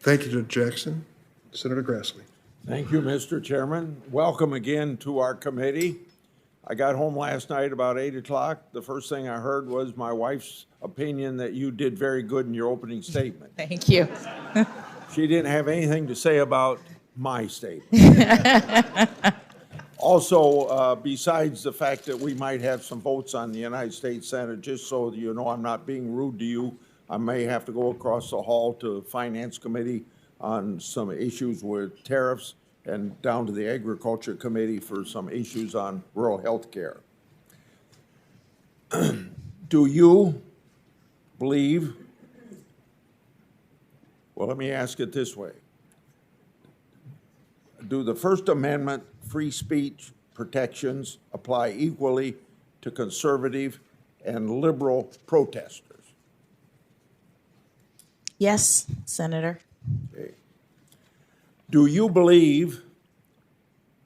Thank you, Judge Jackson. Senator Grassley. Thank you, Mr. Chairman. Welcome again to our committee. I got home last night about 8 o'clock. The first thing I heard was my wife's opinion that you did very good in your opening statement. Thank you. She didn't have anything to say about my statement. Also, besides the fact that we might have some votes on the United States Senate, just so you know I'm not being rude to you, I may have to go across the hall to Finance Committee on some issues with tariffs and down to the Agriculture Committee for some issues on rural health care. Do you believe, well, let me ask it this way. Do the First Amendment free speech protections apply equally to conservative and liberal protesters? Yes, Senator. Okay. Do you believe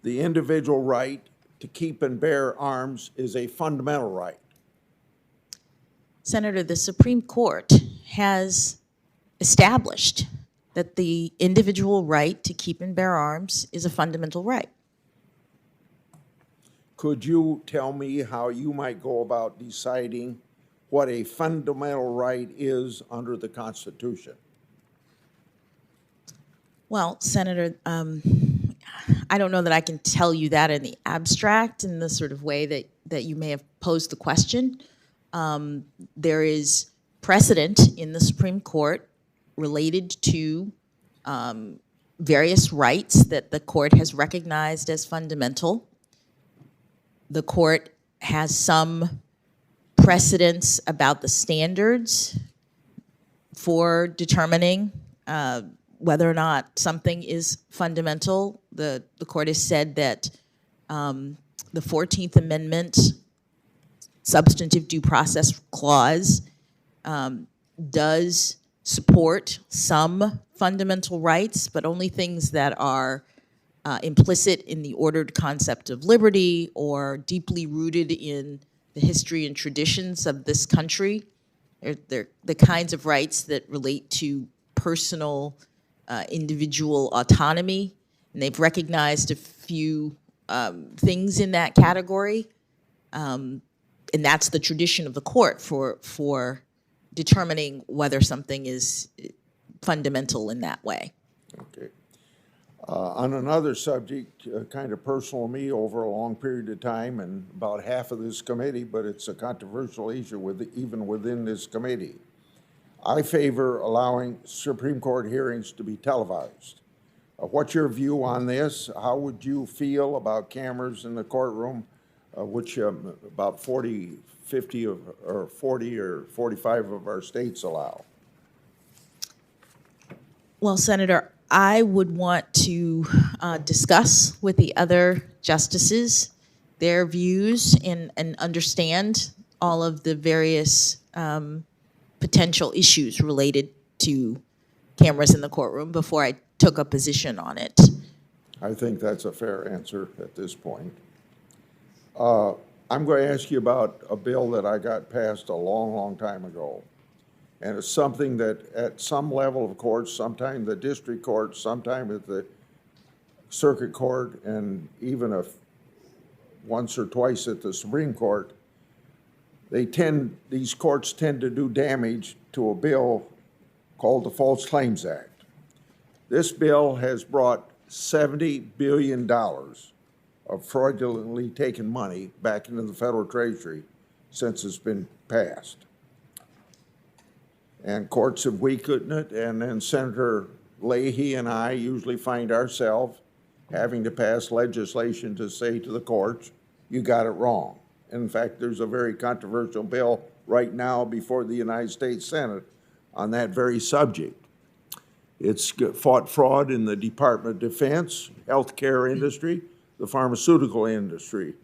the individual right to keep and bear arms is a fundamental right? Senator, the Supreme Court has established that the individual right to keep and bear arms is a fundamental right. Could you tell me how you might go about deciding what a fundamental right is under the Constitution? Well, Senator, I don't know that I can tell you that in the abstract in the sort of way that you may have posed the question. There is precedent in the Supreme Court related to various rights that the court has recognized as fundamental. The court has some precedents about the standards for determining whether or not something is fundamental. The court has said that the 14th Amendment substantive due process clause does support some fundamental rights, but only things that are implicit in the ordered concept of liberty or deeply rooted in the history and traditions of this country. They're the kinds of rights that relate to personal individual autonomy, and they've recognized a few things in that category, and that's the tradition of the court for determining whether something is fundamental in that way. Okay. On another subject, kind of personal to me over a long period of time and about half of this committee, but it's a controversial issue even within this committee. I favor allowing Supreme Court hearings to be televised. What's your view on this? How would you feel about cameras in the courtroom, which about 40, 50 or 40 or 45 of our states allow? Well, Senator, I would want to discuss with the other justices their views and understand all of the various potential issues related to cameras in the courtroom before I took a position on it. I think that's a fair answer at this point. I'm going to ask you about a bill that I got passed a long, long time ago. And it's something that at some level of courts, sometime the district court, sometime at the circuit court, and even once or twice at the Supreme Court, these courts tend to do damage to a bill called the False Claims Act. This bill has brought $70 billion of fraudulently taken money back into the federal treasury since it's been passed. And courts have weakened it, and then Senator Leahy and I usually find ourselves having to pass legislation to say to the courts, you got it wrong. In fact, there's a very controversial bill right now before the United States Senate on that very subject. It's fought fraud in the Department of Defense, healthcare industry, the pharmaceutical industry.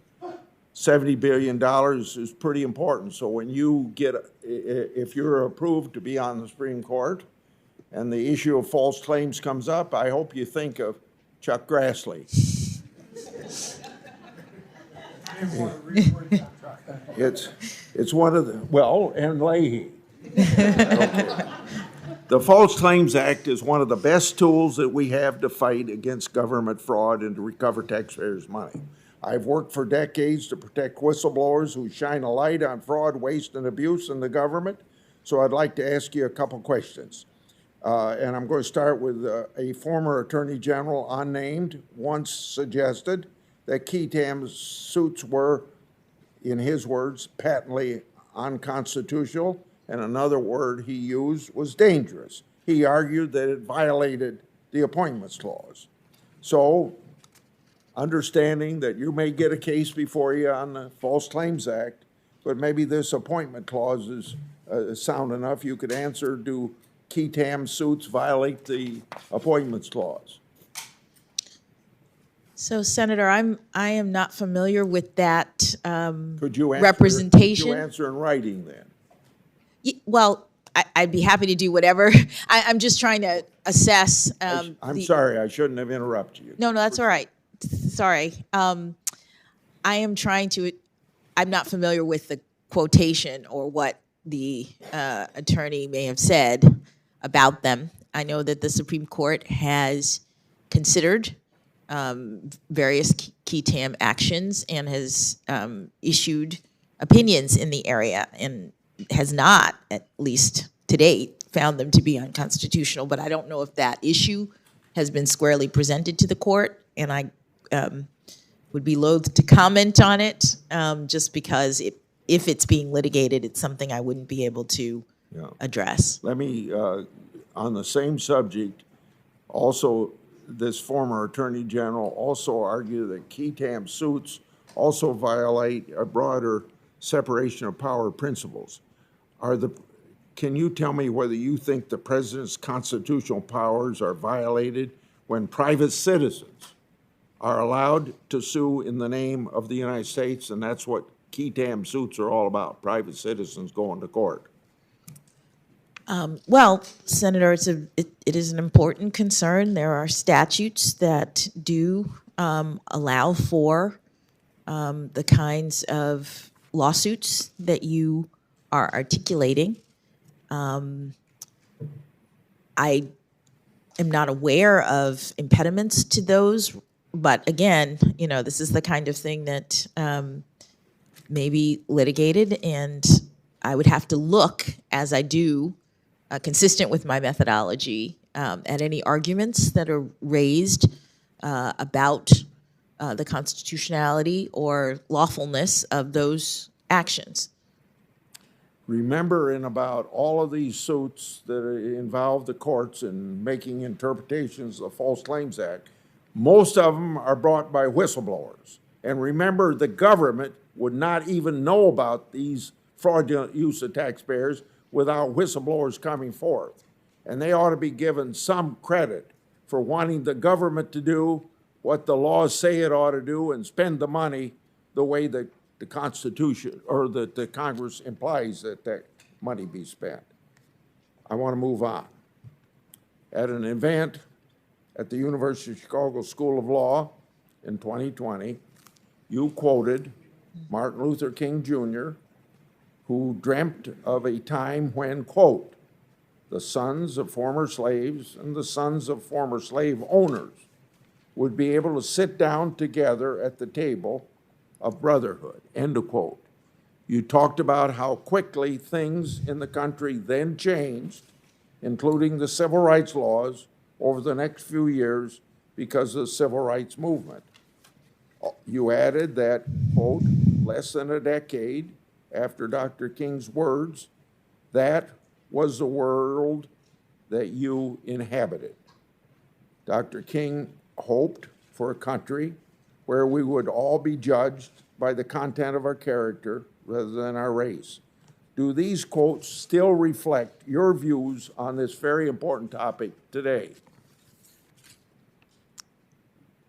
$70 billion is pretty important. So when you if you're approved to be on the Supreme Court and the issue of false claims comes up, I hope you think of Chuck Grassley. It's one of the, well, and Leahy. Okay. The False Claims Act is one of the best tools that we have to fight against government fraud and to recover taxpayers' money. I've worked for decades to protect whistleblowers who shine a light on fraud, waste, and abuse in the government. So I'd like to ask you a couple questions. And I'm going to start with a former Attorney General, unnamed, once suggested that Ketam's suits were, in his words, patently unconstitutional, and another word he used was dangerous. He argued that it violated the Appointments Clause. So, understanding that you may get a case before you on the False Claims Act, but maybe this Appointment Clause is sound enough, you could answer, do Ketam suits violate the Appointments Clause? So, Senator, I am not familiar with that Could you answer, representation. Could you answer in writing then? Well, I'd be happy to do whatever. I'm just trying to assess. I'm sorry, I shouldn't have interrupted you. No, that's all right. Sorry. I am trying to, I'm not familiar with the quotation or what the attorney may have said about them. I know that the Supreme Court has considered various Ketam actions and has issued opinions in the area and has not, at least to date, found them to be unconstitutional. But I don't know if that issue has been squarely presented to the court, and I would be loath to comment on it just because if it's being litigated, it's something I wouldn't be able to address. Let me, on the same subject, also this former Attorney General also argued that Ketam suits also violate a broader separation of power principles. Can you tell me whether you think the president's constitutional powers are violated when private citizens are allowed to sue in the name of the United States, and that's what Ketam suits are all about, private citizens going to court? Well, Senator, it is an important concern. There are statutes that do allow for the kinds of lawsuits that you are articulating. I am not aware of impediments to those, but again, this is the kind of thing that may be litigated, and I would have to look, as I do, consistent with my methodology, at any arguments that are raised about the constitutionality or lawfulness of those actions. Remember, in about all of these suits that involve the courts in making interpretations of the False Claims Act, most of them are brought by whistleblowers. And remember, the government would not even know about these fraudulent use of taxpayers without whistleblowers coming forth. And they ought to be given some credit for wanting the government to do what the laws say it ought to do and spend the money the way that the Constitution or that the Congress implies that that money be spent. I want to move on. At an event at the University of Chicago School of Law in 2020, you quoted Martin Luther King Jr., who dreamt of a time when, quote, the sons of former slaves and the sons of former slave owners would be able to sit down together at the table of brotherhood, end of quote. You talked about how quickly things in the country then changed, including the civil rights laws, over the next few years because of the civil rights movement. You added that, quote, less than a decade after Dr. King's words, that was the world that you inhabited. Dr. King hoped for a country where we would all be judged by the content of our character rather than our race. Do these quotes still reflect your views on this very important topic today?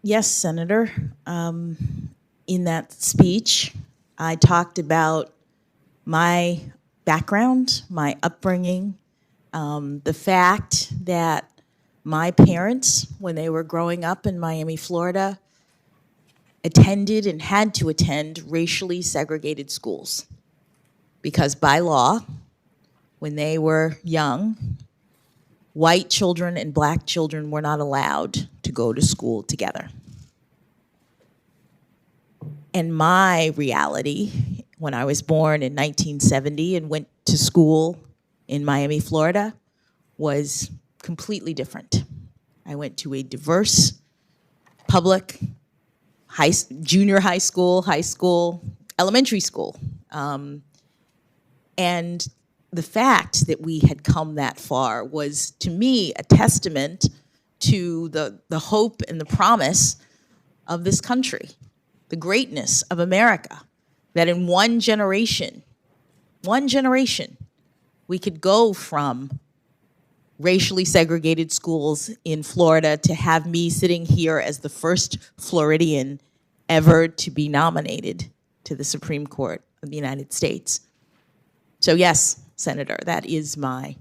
Yes, Senator. In that speech, I talked about my background, my upbringing, the fact that my parents, when they were growing up in Miami, Florida, attended and had to attend racially segregated schools because by law, when they were young, white children and black children were not allowed to go to school together. And my reality, when I was born in 1970 and went to school in Miami, Florida, was completely different. I went to a diverse public junior high school, elementary school. And the fact that we had come that far was, to me, a testament to the hope and the promise of this country, the greatness of America, that in one generation, we could go from racially segregated schools in Florida to have me sitting here as the first Floridian ever to be nominated to the Supreme Court of the United States. So yes, Senator, that is my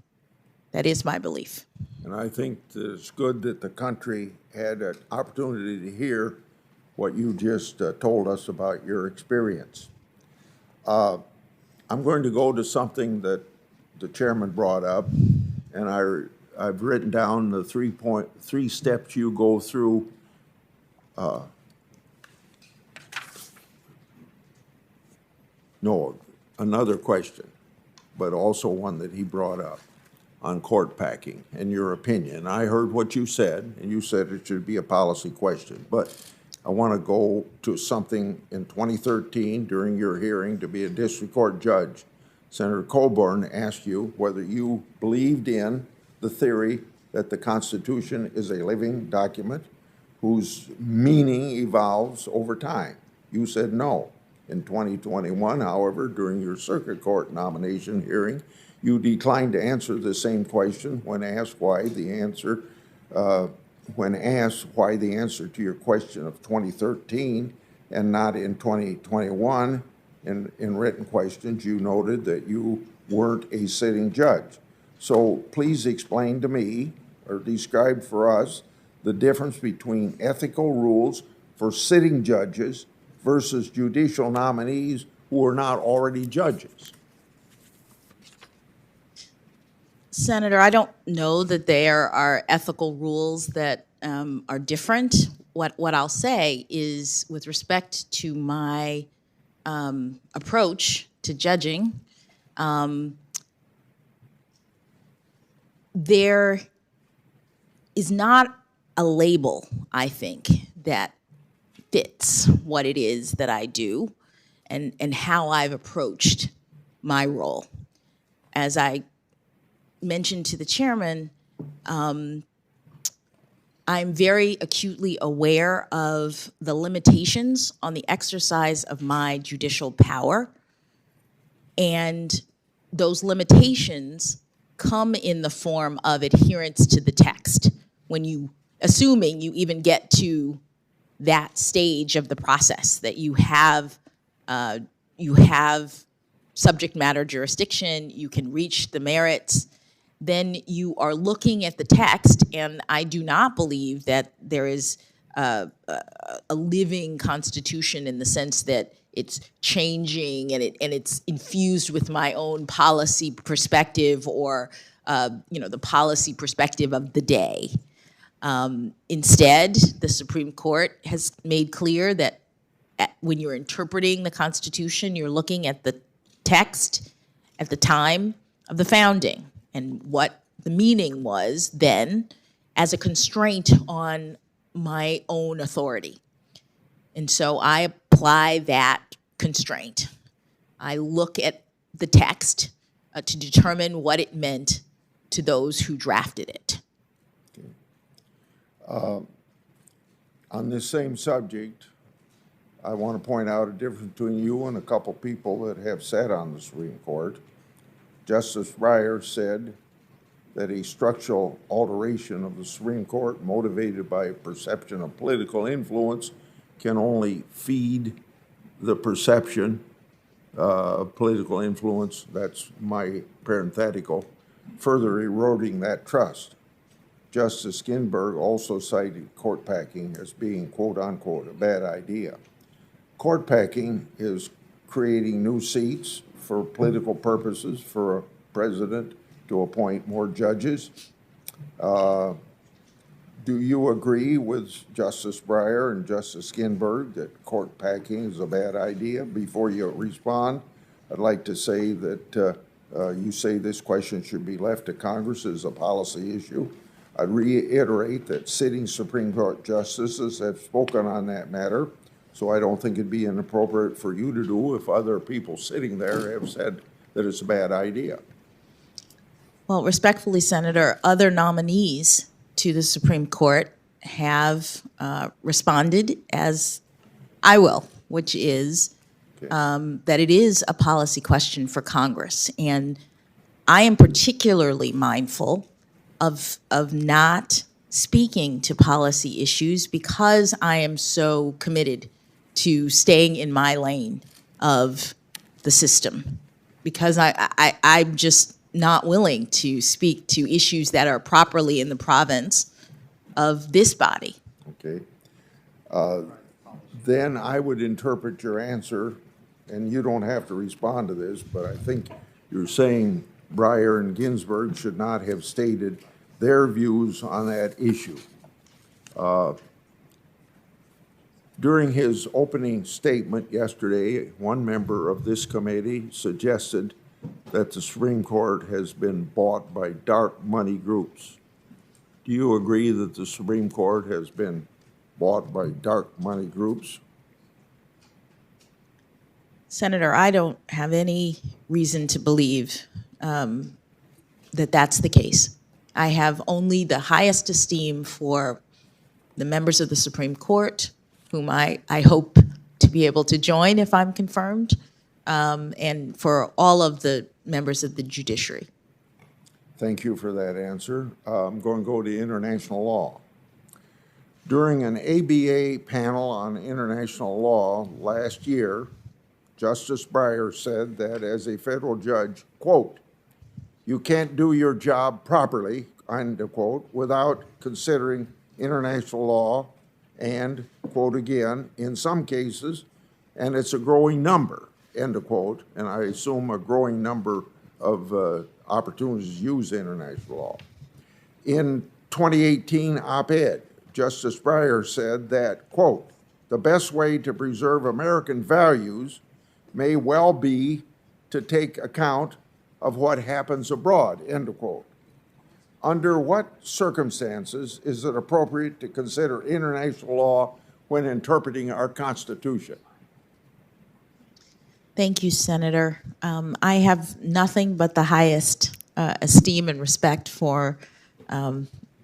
belief. And I think that it's good that the country had an opportunity to hear what you just told us about your experience. I'm going to go to something that the chairman brought up, and I've written down the three steps you go through. No, another question, but also one that he brought up on court packing and your opinion. I heard what you said, and you said it should be a policy question, but I want to go to something in 2013 during your hearing to be a district court judge. Senator Coburn asked you whether you believed in the theory that the Constitution is a living document whose meaning evolves over time. You said no. In 2021, however, during your circuit court nomination hearing, you declined to answer the same question when asked why the answer to your question of 2013 and not in 2021. In written questions, you noted that you weren't a sitting judge. So please explain to me, or describe for us, the difference between ethical rules for sitting judges versus judicial nominees who are not already judges. Senator, I don't know that there are ethical rules that are different. What I'll say is, with respect to my approach to judging, there is not a label, I think, that fits what it is that I do and how I've approached my role. As I mentioned to the chairman, I'm very acutely aware of the limitations on the exercise of my judicial power, and those limitations come in the form of adherence to the text. Assuming you even get to that stage of the process, that you have subject matter jurisdiction, you can reach the merits, then you are looking at the text, and I do not believe that there is a living Constitution in the sense that it's changing and it's infused with my own policy perspective or the policy perspective of the day. Instead, the Supreme Court has made clear that when you're interpreting the Constitution, you're looking at the text at the time of the founding and what the meaning was then as a constraint on my own authority. And so I apply that constraint. I look at the text to determine what it meant to those who drafted it. On this same subject, I want to point out a difference between you and a couple people that have sat on the Supreme Court. Justice Breyer said that a structural alteration of the Supreme Court motivated by a perception of political influence can only feed the perception of political influence, that's my parenthetical, further eroding that trust. Justice Ginsburg also cited court packing as being, quote unquote, a bad idea. Court packing is creating new seats for political purposes for a president to appoint more judges. Do you agree with Justice Breyer and Justice Ginsburg that court packing is a bad idea? Before you respond, I'd like to say that you say this question should be left to Congress as a policy issue. I'd reiterate that sitting Supreme Court justices have spoken on that matter, so I don't think it'd be inappropriate for you to do if other people sitting there have said that it's a bad idea. Well, respectfully, Senator, other nominees to the Supreme Court have responded as I will, which is that it is a policy question for Congress. And I am particularly mindful of not speaking to policy issues because I am so committed to staying in my lane of the system, because I'm just not willing to speak to issues that are properly in the province of this body. Okay. Then I would interpret your answer, and you don't have to respond to this, but I think you're saying Breyer and Ginsburg should not have stated their views on that issue. During his opening statement yesterday, one member of this committee suggested that the Supreme Court has been bought by dark money groups. Do you agree that the Supreme Court has been bought by dark money groups? Senator, I don't have any reason to believe that that's the case. I have only the highest esteem for the members of the Supreme Court, whom I hope to be able to join if I'm confirmed, and for all of the members of the judiciary. Thank you for that answer. I'm going to go to international law. During an ABA panel on international law last year, Justice Breyer said that as a federal judge, quote, "You can't do your job properly," end of quote, "without considering international law and," quote again, "in some cases, and it's a growing number," end of quote, and I assume a growing number of opportunities to use international law. In 2018 op-ed, Justice Breyer said that, quote, "The best way to preserve American values may well be to take account of what happens abroad," end of quote. Under what circumstances is it appropriate to consider international law when interpreting our Constitution? Thank you, Senator. I have nothing but the highest esteem and respect for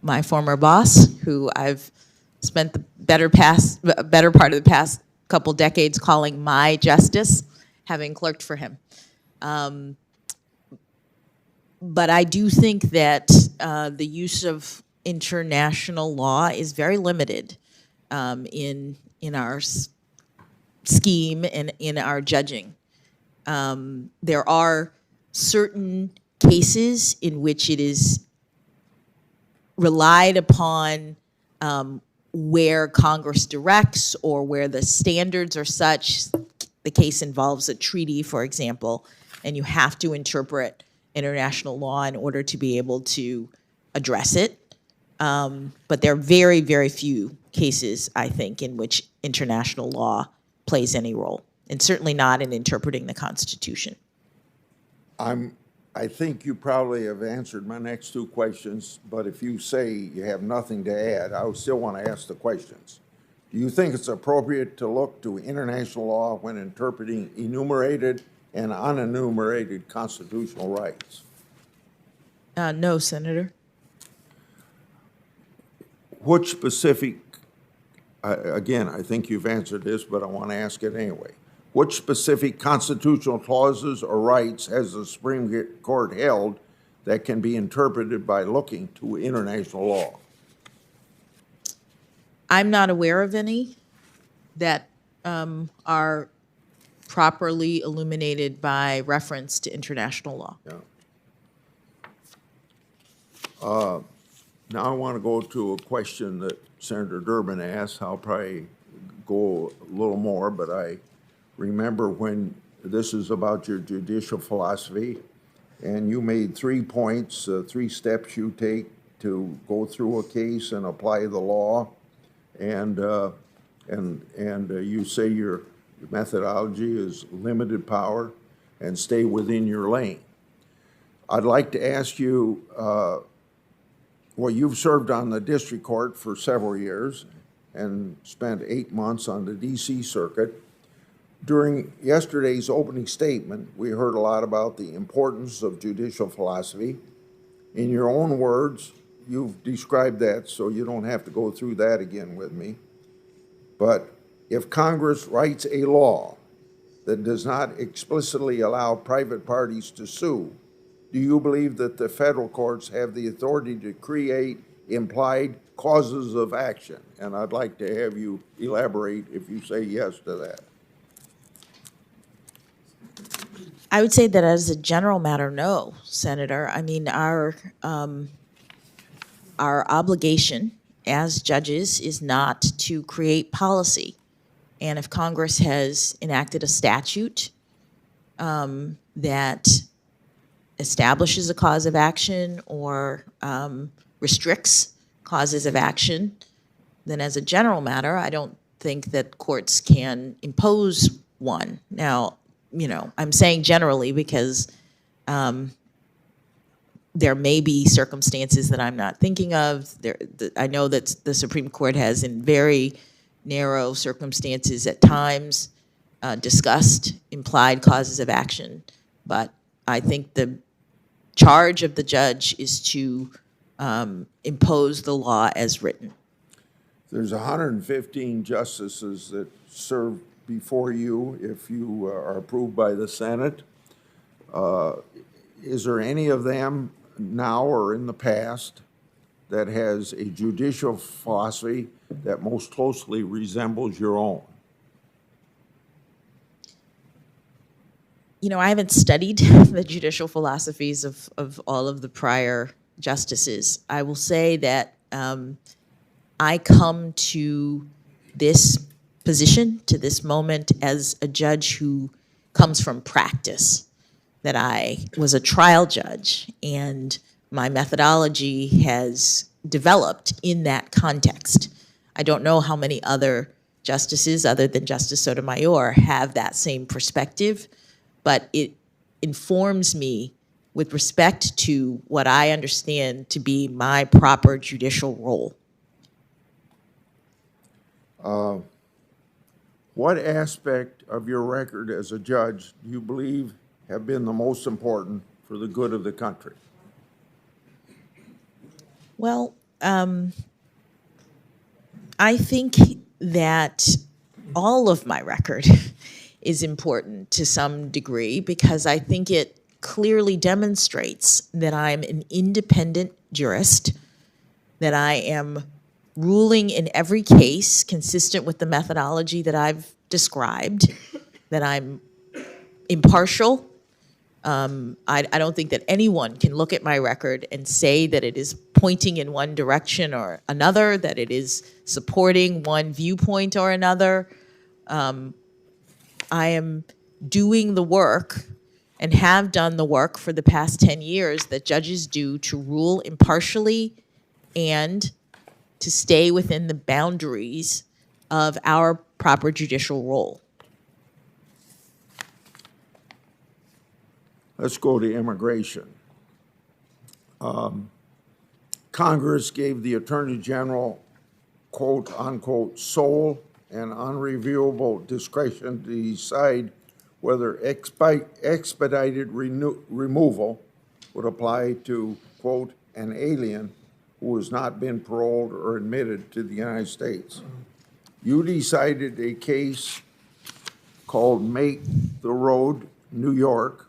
my former boss, who I've spent the better part of the past couple decades calling my justice, having clerked for him. But I do think that the use of international law is very limited in our scheme and in our judging. There are certain cases in which it is relied upon where Congress directs or where the standards are such. The case involves a treaty, for example, and you have to interpret international law in order to be able to address it. But there are very, very few cases, I think, in which international law plays any role, and certainly not in interpreting the Constitution. I think you probably have answered my next two questions, but if you say you have nothing to add, I would still want to ask the questions. Do you think it's appropriate to look to international law when interpreting enumerated and unenumerated constitutional rights? No, Senator. Which specific, again, I think you've answered this, but I want to ask it anyway. Which specific constitutional clauses or rights has the Supreme Court held that can be interpreted by looking to international law? I'm not aware of any that are properly illuminated by reference to international law. Yeah. Now I want to go to a question that Senator Durbin asked. I'll probably go a little more, but I remember when this is about your judicial philosophy, and you made 3 points, 3 steps you take to go through a case and apply the law, and you say your methodology is limited power and stay within your lane. I'd like to ask you, well, you've served on the district court for several years and spent 8 months on the DC circuit. During yesterday's opening statement, we heard a lot about the importance of judicial philosophy. In your own words, you've described that, so you don't have to go through that again with me. But if Congress writes a law that does not explicitly allow private parties to sue, do you believe that the federal courts have the authority to create implied causes of action? And I'd like to have you elaborate if you say yes to that. I would say that as a general matter, no, Senator. I mean, our obligation as judges is not to create policy. And if Congress has enacted a statute that establishes a cause of action or restricts causes of action, then as a general matter, I don't think that courts can impose one. Now, you know, I'm saying generally because there may be circumstances that I'm not thinking of. I know that the Supreme Court has, in very narrow circumstances at times, discussed implied causes of action. But I think the charge of the judge is to impose the law as written. There's 115 justices that serve before you if you are approved by the Senate. Is there any of them now or in the past that has a judicial philosophy that most closely resembles your own? You know, I haven't studied the judicial philosophies of all of the prior justices. I will say that I come to this position, to this moment, as a judge who comes from practice, that I was a trial judge, and my methodology has developed in that context. I don't know how many other justices, other than Justice Sotomayor, have that same perspective, but it informs me with respect to what I understand to be my proper judicial role. What aspect of your record as a judge do you believe have been the most important for the good of the country? Well, I think that all of my record is important to some degree because I think it clearly demonstrates that I'm an independent jurist, that I am ruling in every case consistent with the methodology that I've described, that I'm impartial. I don't think that anyone can look at my record and say that it is pointing in one direction or another, that it is supporting one viewpoint or another. I am doing the work and have done the work for the past 10 years that judges do to rule impartially and to stay within the boundaries of our proper judicial role. Let's go to immigration. Congress gave the Attorney General, quote, unquote, sole and unreviewable discretion to decide whether expedited removal would apply to, quote, an alien who has not been paroled or admitted to the United States. You decided a case called Make the Road, New York,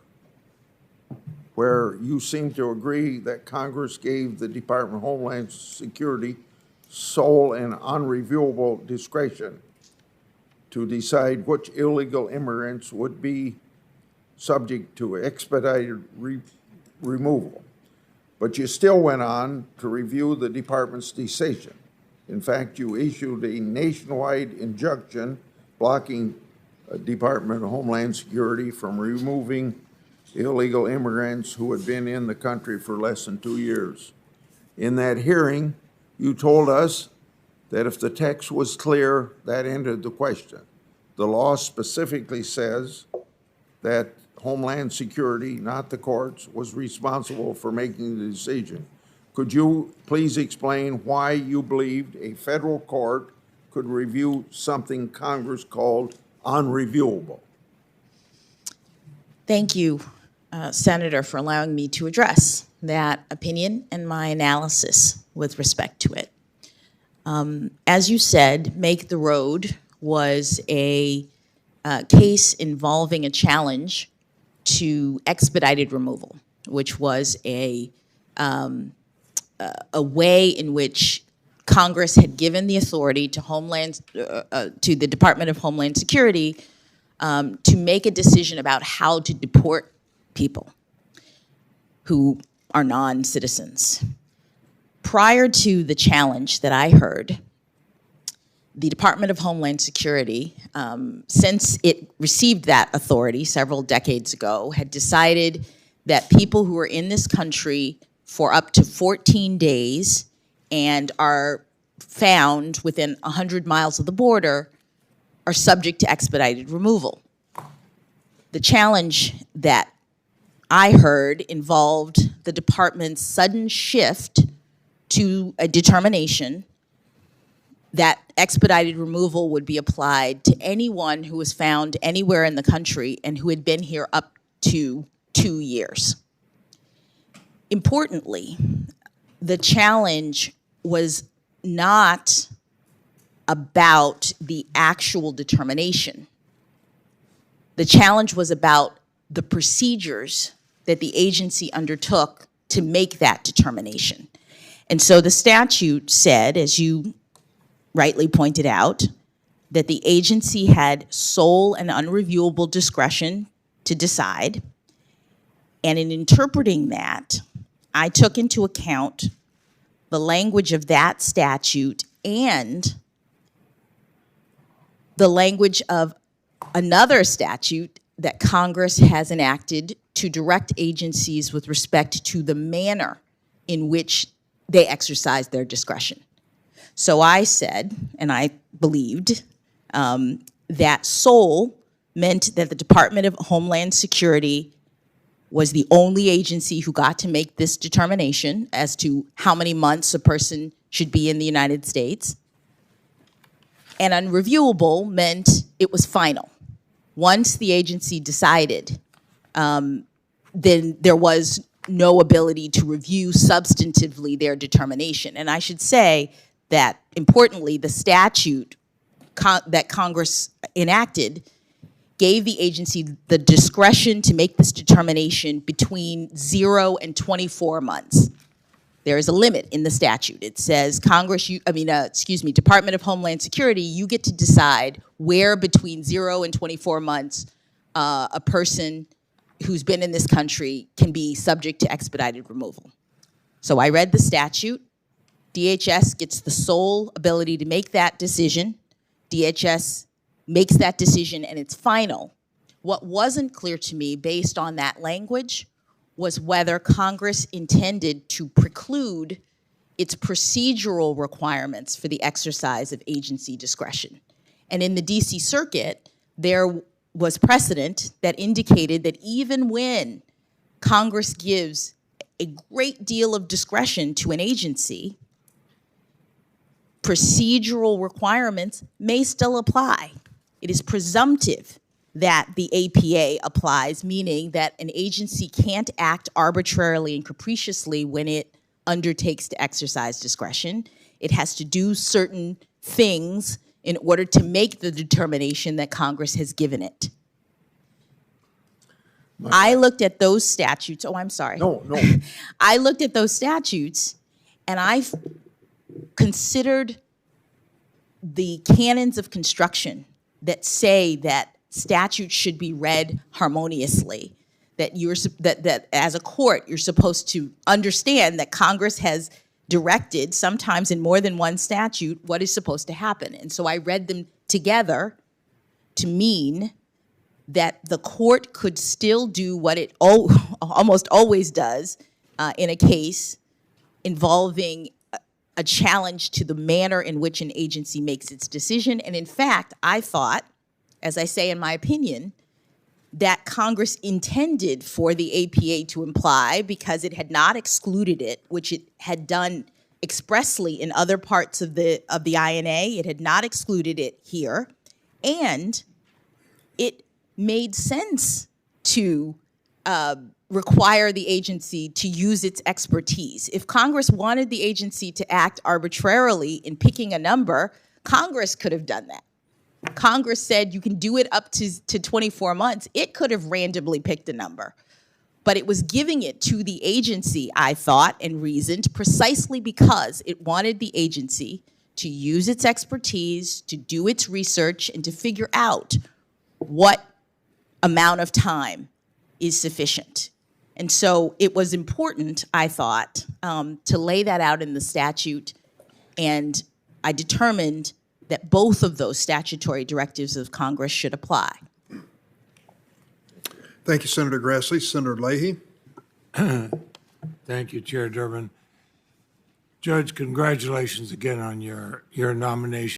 where you seem to agree that Congress gave the Department of Homeland Security sole and unreviewable discretion to decide which illegal immigrants would be subject to expedited removal. But you still went on to review the department's decision. In fact, you issued a nationwide injunction blocking Department of Homeland Security from removing illegal immigrants who had been in the country for less than 2 years. In that hearing, you told us that if the text was clear, that ended the question. The law specifically says that Homeland Security, not the courts, was responsible for making the decision. Could you please explain why you believed a federal court could review something Congress called unreviewable? Thank you, Senator, for allowing me to address that opinion and my analysis with respect to it. As you said, Make the Road was a case involving a challenge to expedited removal, which was a way in which Congress had given the authority to to the Department of Homeland Security to make a decision about how to deport people who are non-citizens. Prior to the challenge that I heard, the Department of Homeland Security, since it received that authority several decades ago, had decided that people who are in this country for up to 14 days and are found within 100 miles of the border are subject to expedited removal. The challenge that I heard involved the department's sudden shift to a determination that expedited removal would be applied to anyone who was found anywhere in the country and who had been here up to 2 years. Importantly, the challenge was not about the actual determination. The challenge was about the procedures that the agency undertook to make that determination. And so the statute said, as you rightly pointed out, that the agency had sole and unreviewable discretion to decide. And in interpreting that, I took into account the language of that statute and the language of another statute that Congress has enacted to direct agencies with respect to the manner in which they exercise their discretion. So I said, and I believed, that sole meant that the Department of Homeland Security was the only agency who got to make this determination as to how many months a person should be in the United States. And unreviewable meant it was final. Once the agency decided, then there was no ability to review substantively their determination. And I should say that, importantly, the statute that Congress enacted gave the agency the discretion to make this determination between 0 and 24 months. There is a limit in the statute. It says Department of Homeland Security, you get to decide where between 0 and 24 months a person who's been in this country can be subject to expedited removal. So I read the statute. DHS gets the sole ability to make that decision. DHS makes that decision and it's final. What wasn't clear to me based on that language was whether Congress intended to preclude its procedural requirements for the exercise of agency discretion. And in the DC Circuit, there was precedent that indicated that even when Congress gives a great deal of discretion to an agency, procedural requirements may still apply. It is presumptive that the APA applies, meaning that an agency can't act arbitrarily and capriciously when it undertakes to exercise discretion. It has to do certain things in order to make the determination that Congress has given it. I looked at those statutes. Oh, I'm sorry. No. I looked at those statutes and I considered the canons of construction that say that statutes should be read harmoniously, that as a court you're supposed to understand that Congress has directed, sometimes in more than one statute, what is supposed to happen. And so I read them together to mean that the court could still do what it almost always does in a case involving a challenge to the manner in which an agency makes its decision. And in fact, I thought, as I say in my opinion, that Congress intended for the APA to imply, because it had not excluded it, which it had done expressly in other parts of the INA. It had not excluded it here. And it made sense to require the agency to use its expertise. If Congress wanted the agency to act arbitrarily in picking a number, Congress could have done that. Congress said you can do it up to 24 months. It could have randomly picked a number. But it was giving it to the agency, I thought, and reasoned, precisely because it wanted the agency to use its expertise, to do its research, and to figure out what amount of time is sufficient. And so it was important, I thought, to lay that out in the statute, and I determined that both of those statutory directives of Congress should apply. Thank you, Senator Grassley. Senator Leahy. Thank you, Chair Durbin. Judge, congratulations again on your nomination.